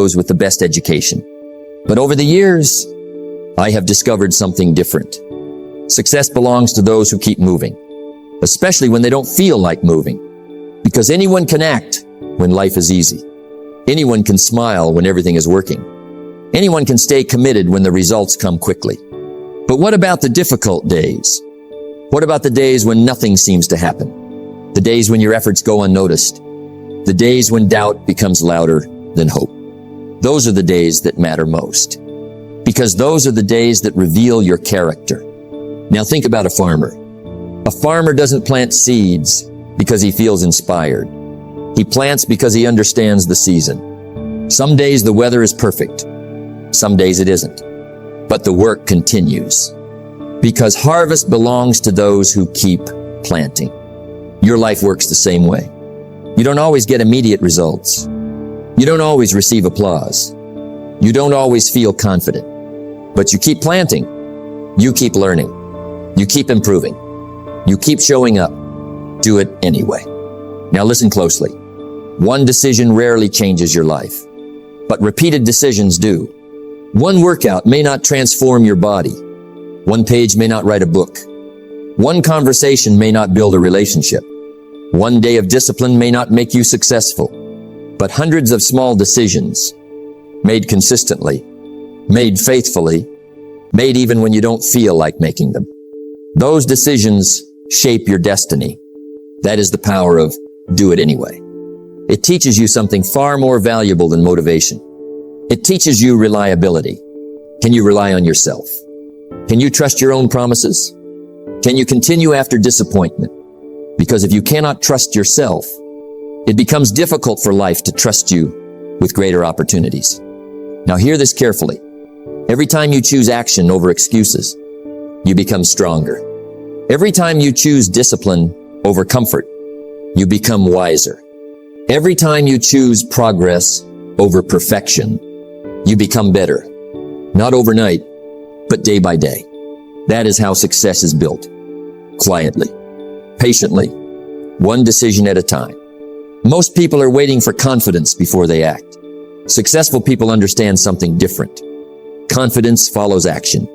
those with the best education. But over the years, I have discovered something different. Success belongs to those who keep moving, especially when they don't feel like moving. Because anyone can act when life is easy. Anyone can smile when everything is working. Anyone can stay committed when the results come quickly. But what about the difficult days? What about the days when nothing seems to happen? The days when your efforts go unnoticed? The days when doubt becomes louder than hope? Those are the days that matter most. Because those are the days that reveal your character. Now think about a farmer. A farmer doesn't plant seeds because he feels inspired. He plants because he understands the season. Some days the weather is perfect. Some days it isn't. But the work continues. Because harvest belongs to those who keep planting. Your life works the same way. You don't always get immediate results. You don't always receive applause. You don't always feel confident. But you keep planting. You keep learning. You keep improving. You keep showing up. Do it anyway. Now listen closely. One decision rarely changes your life, but repeated decisions do. One workout may not transform your body. One page may not write a book. One conversation may not build a relationship. One day of discipline may not make you successful, but hundreds of small decisions, made consistently, made faithfully, made even when you don't feel like making them. Those decisions shape your destiny. That is the power of do it anyway. It teaches you something far more valuable than motivation. It teaches you reliability. Can you rely on yourself? Can you trust your own promises? Can you continue after disappointment? Because if you cannot trust yourself, it becomes difficult for life to trust you with greater opportunities. Now hear this carefully. Every time you choose action over excuses, you become stronger. Every time you choose discipline over comfort, you become wiser. Every time you choose progress over perfection, you become better. Not overnight, but day by day. That is how success is built. Quietly, patiently, one decision at a time. Most people are waiting for confidence before they act. Successful people understand something different. Confidence follows action,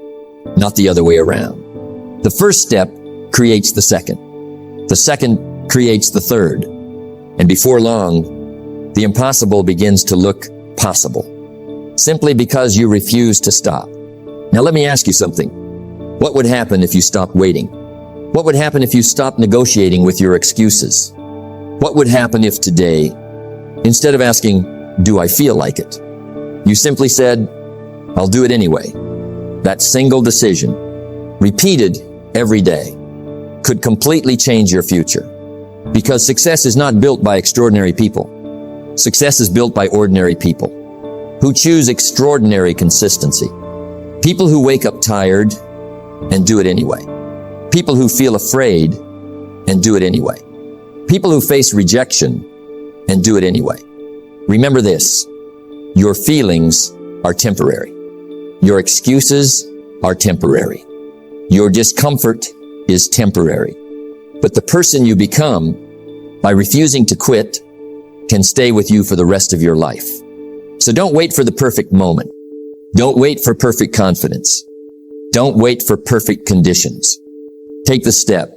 not the other way around. The first step creates the second. The second creates the third. And before long, the impossible begins to look possible, simply because you refuse to stop. Now let me ask you something. What would happen if you stopped waiting? What would happen if you stopped negotiating with your excuses? What would happen if today, instead of asking, do I feel like it, you simply said, I'll do it anyway? That single decision, repeated every day, could completely change your future. Because success is not built by extraordinary people. Success is built by ordinary people who choose extraordinary consistency. People who wake up tired and do it anyway. People who feel afraid and do it anyway. People who face rejection and do it anyway. Remember this, your feelings are temporary. Your excuses are temporary. Your discomfort is temporary. But the person you become, by refusing to quit, can stay with you for the rest of your life. So don't wait for the perfect moment. Don't wait for perfect confidence. Don't wait for perfect conditions. Take the step.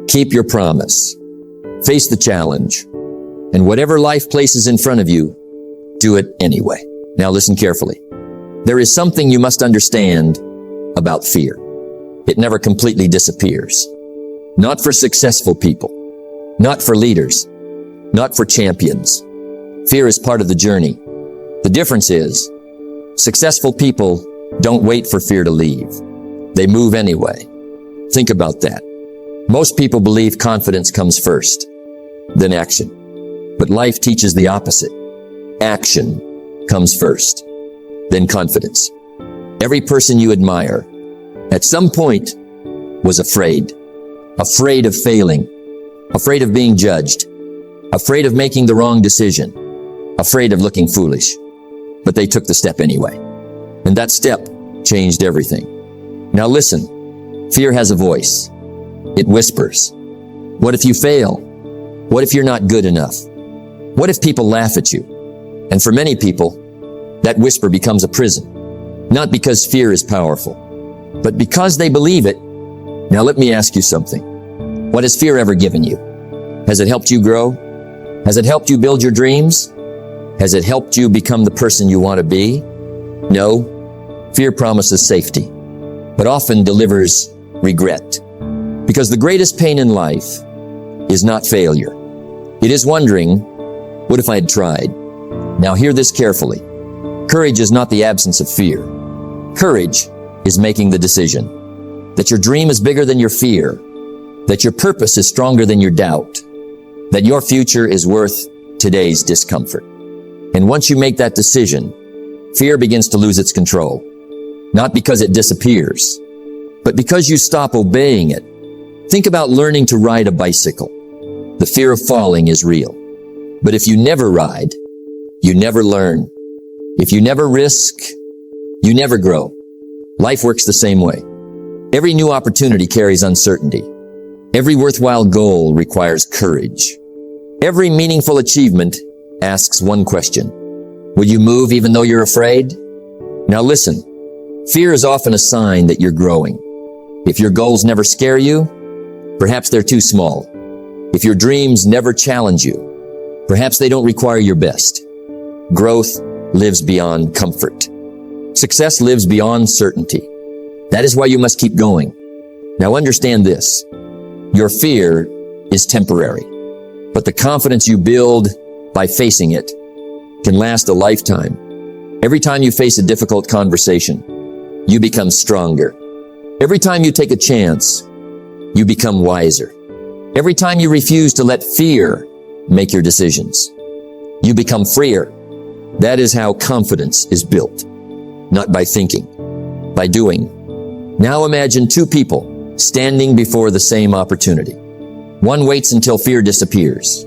Keep your promise. Face the challenge. And whatever life places in front of you, do it anyway. Now listen carefully. There is something you must understand about fear. It never completely disappears. Not for successful people. Not for leaders. Not for champions. Fear is part of the journey. The difference is, successful people don't wait for fear to leave. They move anyway. Think about that. Most people believe confidence comes first, then action. But life teaches the opposite. Action comes first, then confidence. Every person you admire, at some point, was afraid. Afraid of failing. Afraid of being judged. Afraid of making the wrong decision. Afraid of looking foolish. But they took the step anyway. And that step changed everything. Now listen, fear has a voice. It whispers. What if you fail? What if you're not good enough? What if people laugh at you? And for many people, That whisper becomes a prison, not because fear is powerful, but because they believe it. Now let me ask you something. What has fear ever given you? Has it helped you grow? Has it helped you build your dreams? Has it helped you become the person you want to be? No. Fear promises safety, but often delivers regret. Because the greatest pain in life is not failure. It is wondering, what if I had tried? Now hear this carefully. Courage is not the absence of fear. Courage is making the decision that your dream is bigger than your fear, that your purpose is stronger than your doubt, that your future is worth today's discomfort. And once you make that decision, fear begins to lose its control. Not because it disappears, but because you stop obeying it. Think about learning to ride a bicycle. The fear of falling is real. But if you never ride, you never learn. If you never risk, you never grow. Life works the same way. Every new opportunity carries uncertainty. Every worthwhile goal requires courage. Every meaningful achievement asks one question. Will you move even though you're afraid? Now listen, fear is often a sign that you're growing. If your goals never scare you, perhaps they're too small. If your dreams never challenge you, perhaps they don't require your best. Growth lives beyond comfort. Success lives beyond certainty. That is why you must keep going. Now understand this. Your fear is temporary, but the confidence you build by facing it can last a lifetime. Every time you face a difficult conversation, you become stronger. Every time you take a chance, you become wiser. Every time you refuse to let fear make your decisions, you become freer. That is how confidence is built. Not by thinking, by doing. Now imagine two people standing before the same opportunity. One waits until fear disappears.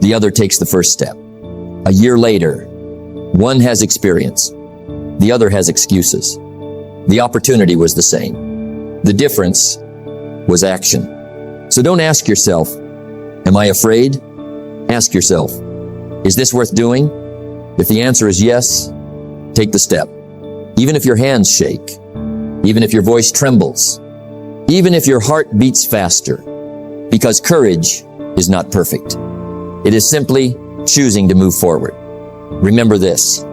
The other takes the first step. A year later, one has experience. The other has excuses. The opportunity was the same. The difference was action. So don't ask yourself, am I afraid? Ask yourself, is this worth doing? If the answer is yes, take the step. Even if your hands shake, even if your voice trembles, even if your heart beats faster, because courage is not perfect. It is simply choosing to move forward. Remember this,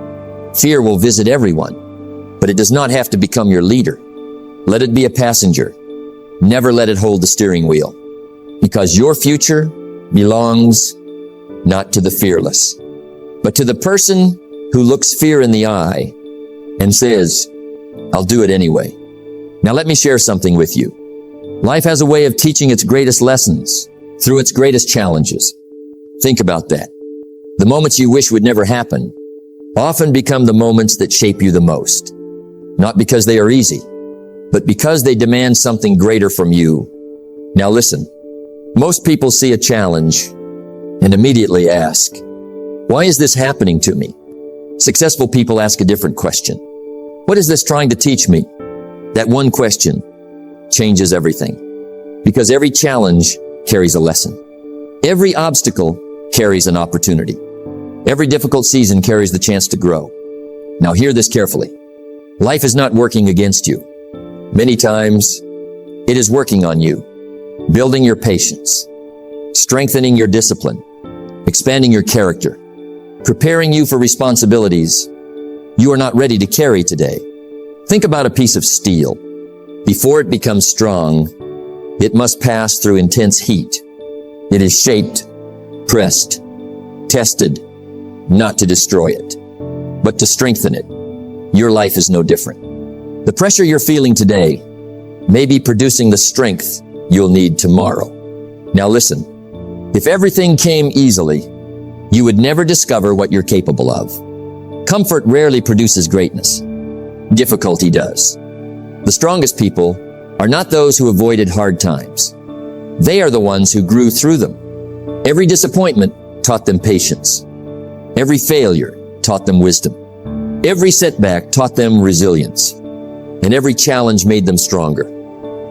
fear will visit everyone, but it does not have to become your leader. Let it be a passenger. Never let it hold the steering wheel, because your future belongs not to the fearless, but to the person who looks fear in the eye and says, I'll do it anyway. Now let me share something with you. Life has a way of teaching its greatest lessons through its greatest challenges. Think about that. The moments you wish would never happen often become the moments that shape you the most. Not because they are easy, but because they demand something greater from you. Now listen, most people see a challenge and immediately ask, why is this happening to me? Successful people ask a different question. What is this trying to teach me? That one question changes everything, because every challenge carries a lesson. Every obstacle carries an opportunity. Every difficult season carries the chance to grow. Now hear this carefully. Life is not working against you. Many times, it is working on you, building your patience, strengthening your discipline, expanding your character, preparing you for responsibilities you are not ready to carry today. Think about a piece of steel. Before it becomes strong, it must pass through intense heat. It is shaped, pressed, tested, not to destroy it, but to strengthen it. Your life is no different. The pressure you're feeling today may be producing the strength you'll need tomorrow. Now listen, if everything came easily, you would never discover what you're capable of. Comfort rarely produces greatness. Difficulty does. The strongest people are not those who avoided hard times. They are the ones who grew through them. Every disappointment taught them patience. Every failure taught them wisdom. Every setback taught them resilience. And every challenge made them stronger.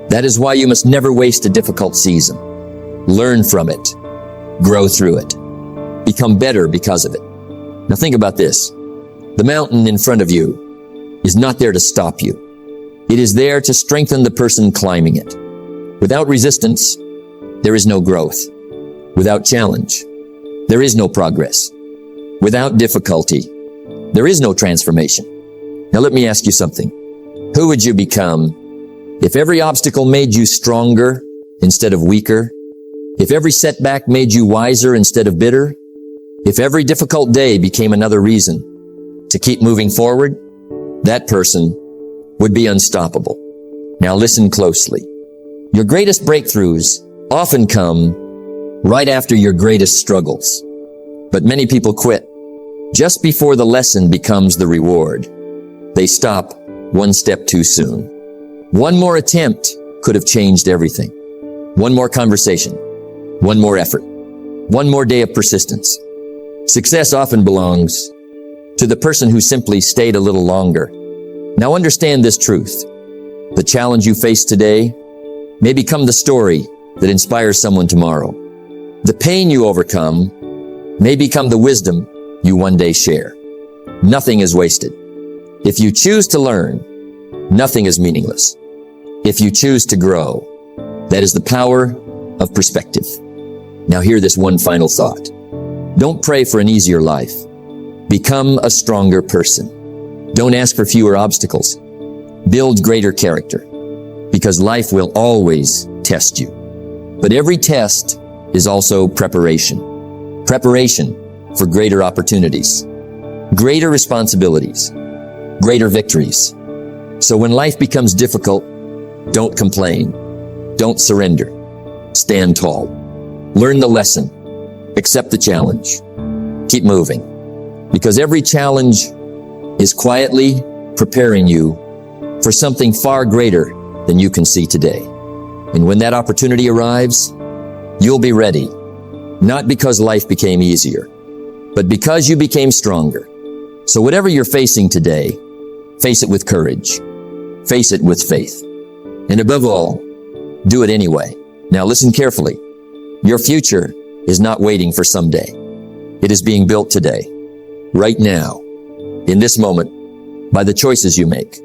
That is why you must never waste a difficult season. Learn from it. Grow through it. Become better because of it. Now think about this. The mountain in front of you is not there to stop you. It is there to strengthen the person climbing it. Without resistance, there is no growth. Without challenge, there is no progress. Without difficulty, there is no transformation. Now let me ask you something. Who would you become if every obstacle made you stronger instead of weaker? If every setback made you wiser instead of bitter? If every difficult day became another reason to keep moving forward? That person would be unstoppable. Now listen closely. Your greatest breakthroughs often come right after your greatest struggles. But many people quit just before the lesson becomes the reward. They stop one step too soon. One more attempt could have changed everything. One more conversation, one more effort, one more day of persistence. Success often belongs to the person who simply stayed a little longer. Now understand this truth. The challenge you face today may become the story that inspires someone tomorrow. The pain you overcome may become the wisdom you one day share. Nothing is wasted. If you choose to learn, nothing is meaningless. If you choose to grow, that is the power of perspective. Now hear this one final thought. Don't pray for an easier life. Become a stronger person. Don't ask for fewer obstacles. Build greater character, because life will always test you. But every test is also preparation. Preparation for greater opportunities, greater responsibilities, greater victories. So when life becomes difficult, don't complain. Don't surrender. Stand tall. Learn the lesson. Accept the challenge. Keep moving. Because every challenge is quietly preparing you for something far greater than you can see today. And when that opportunity arrives, you'll be ready. Not because life became easier, but because you became stronger. So whatever you're facing today, face it with courage. Face it with faith. And above all, do it anyway. Now listen carefully. Your future is not waiting for someday. It is being built today, right now, in this moment, by the choices you make.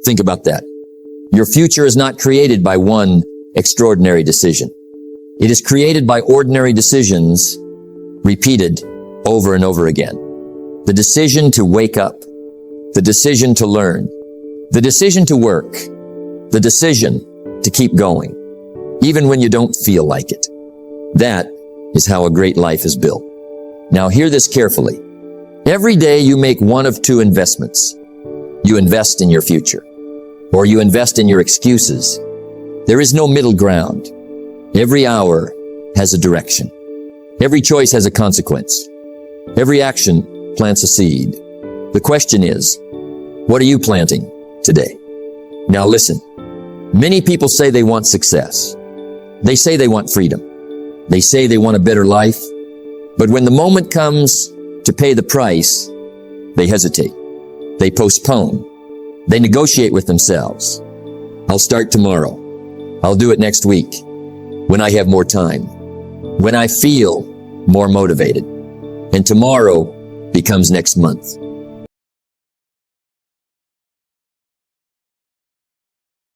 Think about that. Your future is not created by one extraordinary decision. It is created by ordinary decisions repeated over and over again. The decision to wake up, the decision to learn, the decision to work, the decision to keep going, even when you don't feel like it. That is how a great life is built. Now hear this carefully. Every day you make one of two investments. You invest in your future, or you invest in your excuses. There is no middle ground. Every hour has a direction. Every choice has a consequence. Every action plants a seed. The question is, what are you planting today? Now listen. Many people say they want success. They say they want freedom. They say they want a better life. But when the moment comes to pay the price, they hesitate. They postpone. They negotiate with themselves. I'll start tomorrow. I'll do it next week, when I have more time, when I feel more motivated. And tomorrow becomes next month.